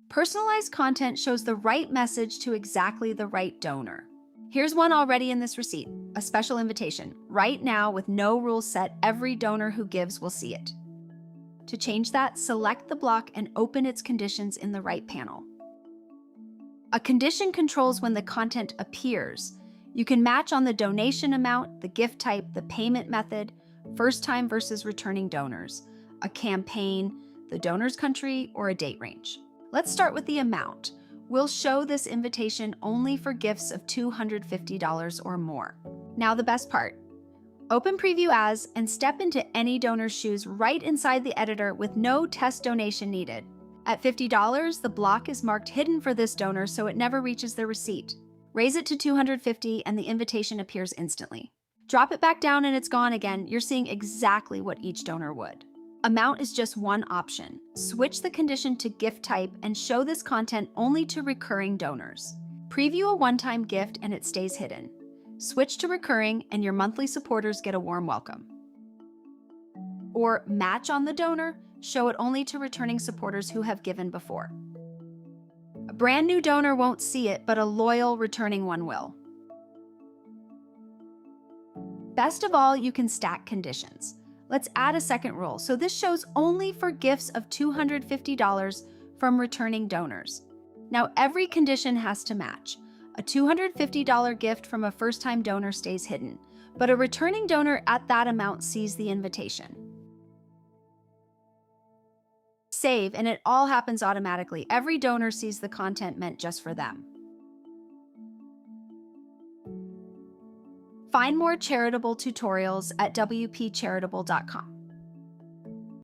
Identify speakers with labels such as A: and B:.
A: Personalized content shows the right message to exactly the right donor. Here's one already in this receipt, a special invitation. Right now, with no rules set, every donor who gives will see it. To change that, select the block and open its conditions in the right panel. A condition controls when the content appears. You can match on the donation amount, the gift type, the payment method, first time versus returning donors, a campaign, the donor's country, or a date range. Let's start with the amount. We'll show this invitation only for gifts of $250 or more. Now the best part. Open Preview As and step into any donor's shoes right inside the editor with no test donation needed. At $50, the block is marked hidden for this donor so it never reaches their receipt. Raise it to $250 and the invitation appears instantly. Drop it back down and it's gone again. You're seeing exactly what each donor would. Amount is just one option. Switch the condition to gift type and show this content only to recurring donors. Preview a one-time gift and it stays hidden. Switch to recurring and your monthly supporters get a warm welcome. Or match on the donor, show it only to returning supporters who have given before. A brand new donor won't see it, but a loyal returning one will. Best of all, you can stack conditions. Let's add a second rule. So this shows only for gifts of $250 from returning donors. Now every condition has to match. A $250 gift from a first-time donor stays hidden, but a returning donor at that amount sees the invitation. Save, and it all happens automatically. Every donor sees the content meant just for them. Find more charitable tutorials at wpcharitable.com.